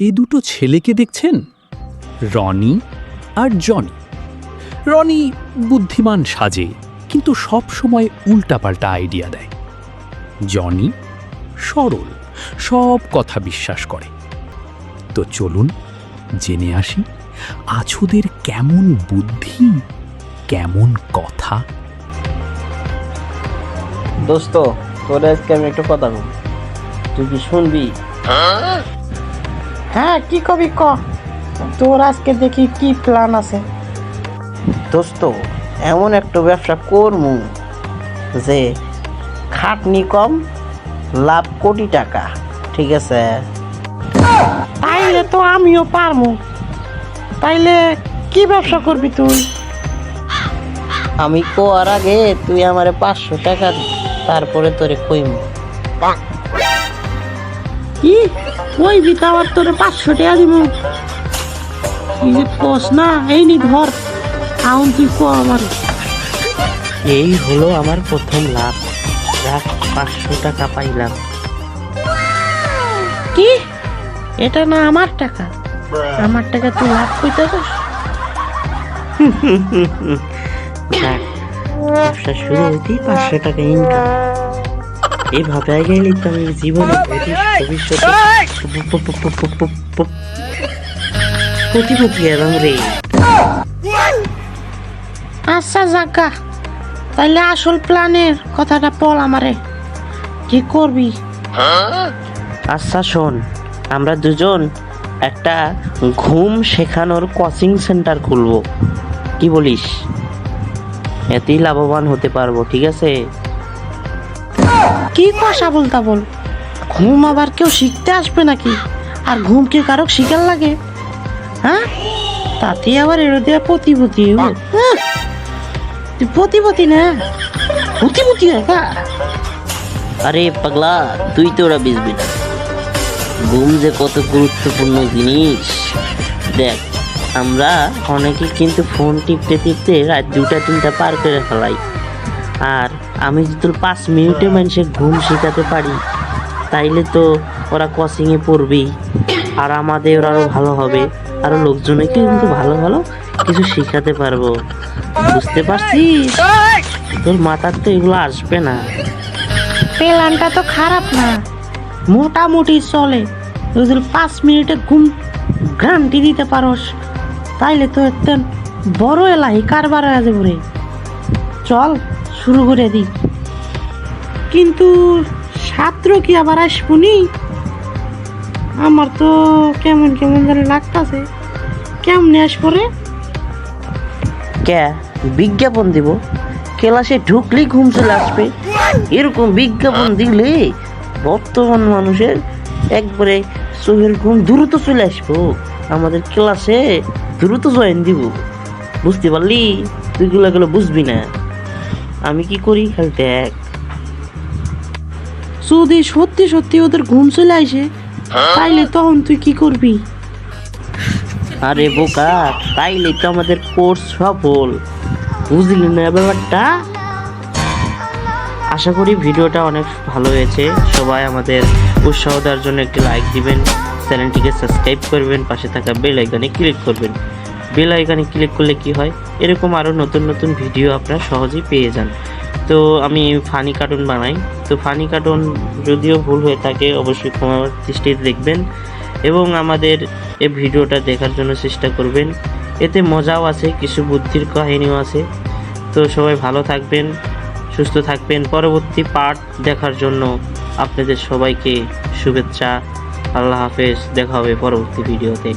এই দুটো ছেলেকে দেখছেন, রনি আর জনি। রনি বুদ্ধিমান সাজে, কিন্তু সব সময় উল্টাপাল্টা আইডিয়া দেয়। জনি সরল, সব কথা বিশ্বাস করে। তো চলুন জেনে আসি আছুদের কেমন বুদ্ধি, কেমন কথা। দোস্ত, তোর আজকে আমি একটু কথা বল, তুই কি শুনবি? হ্যাঁ, কি কবি ক। তোর আজকে দেখি কি প্ল্যান আছে? দোস্ত, এমন একটা ব্যবসা করমু যে খাটনি কম, লাভ কোটি টাকা। ঠিক আছে? তাইলে তো আমিও পারমু। তাইলে কি ব্যবসা করবি তুই? আমি কোয়ার আগে তুই আমারে 500 টাকা দে, তারপরে তোরে কইমু। কি ওই বিতা আবার তোরে 500 টাকা দিব? এই যে কস না, এই নি ধর, আউন তুই ক আমার। এই হলো আমার প্রথম লাভ। রাখ, 500 টাকা পাইলাম। কি? এটা না আমার টাকা? আমার টাকা তুই লাভ কইতাছিস? দেখ, ব্যবসা শুরু হইতেই 500 টাকা ইনকাম। এইভাবে গেলেই তো আমি জীবনে ভবিষ্যতে কোটিপতি এবং রে। আচ্ছা জাগা, তাইলে আসল প্ল্যানের কথাটা বল আমারে। কি করবি? আচ্ছা শোন, আমরা দুজন একটা ঘুম শেখানোর কোচিং সেন্টার খুলবো। কি বলিস? এতেই লাভবান হতে পারবো। ঠিক আছে? কি কথা বলতা বল? ঘুম আবার কেউ শিখতে আসবে নাকি? আর ঘুম কি কারো শিখার লাগে? হ্যাঁ, তাতে আবার এর দেয়া প্রতিপতি। তুই প্রতিপতি না, প্রতিপতি একা। আরে পাগলা, তুই তো ওরা বুঝবি না। ঘুম যে কত গুরুত্বপূর্ণ জিনিস। দেখ, আমরা অনেকে কিন্তু ফোন টিপতে টিপতে রাত 2টা-3টা পার করে ফেলাই। আর আমি যদি তোর 5 মিনিটে মানুষের ঘুম শেখাতে পারি, তাইলে তো ওরা কোচিংয়ে পড়বেই, আর আমাদের আরও ভালো হবে, আরও লোকজনকে কিন্তু ভালো ভালো কিছু শেখাতে পারবো। বুঝতে পারছিস? তোর মাথার তো এগুলো আসবে না। প্ল্যানটা তো খারাপ না, মোটামুটি চলে। তুই যদি 5 মিনিটে ঘুম গ্যারান্টি দিতে পারোস, তাইলে তো একটা বড় এলাহি কারবার হয়ে যাবে রে। চল শুরু করে দিই। কিন্তু ছাত্র কি আবার আসবনি? আমার তো কেমন কেমন যেন লাগতাছে। কেমনে আসবো রে? কে বিজ্ঞাপন দিব? ক্লাসে ঢুকলেই ঘুম চলে আসবে, এরকম বিজ্ঞাপন দিলে বর্তমান মানুষের একবারে চোখের ঘুম দ্রুত চলে আসবো। আমাদের ক্লাসে দ্রুত জয়েন দিব। বুঝতে পারলি? তুই গুলো বুঝবি না। আমি কি করি খালি দেখ। যদি সত্যি সত্যি ওদের ঘুম চলে আসে, তাইলে তখন তুই কি করবি? আরে বোকা, তাইলে তো আমাদের কোর্স সফল। বুঝলি না ব্যাপারটা? আশা করি ভিডিওটা অনেক ভালো হয়েছে। সবাই আমাদের উৎসাহ দেওয়ার জন্য একটি লাইক দিবেন, চ্যানেলটিকে সাবস্ক্রাইব করবেন, পাশে থাকা বেল আইকনে ক্লিক করবেন। বেল আইকনে ক্লিক করলে কি হয়, এরকম আরও নতুন নতুন ভিডিও আপনারা সহজেই পেয়ে যান। তো আমি ফানি কার্টুন বানাই, তো ফানি কার্টুন যদিও ভুল হয়ে থাকে অবশ্যই ক্ষমার দৃষ্টিতে দেখবেন, এবং আমাদের এই ভিডিওটা দেখার জন্য চেষ্টা করবেন। এতে মজাও আছে, কিছু বুদ্ধির কাহিনীও আছে। তো সবাই ভালো থাকবেন, সুস্থ থাকবেন। পরবর্তী পার্ট দেখার জন্য আপনাদের সবাইকে শুভেচ্ছা। আল্লাহ হাফেজ, দেখা হবে পরবর্তী ভিডিওতে।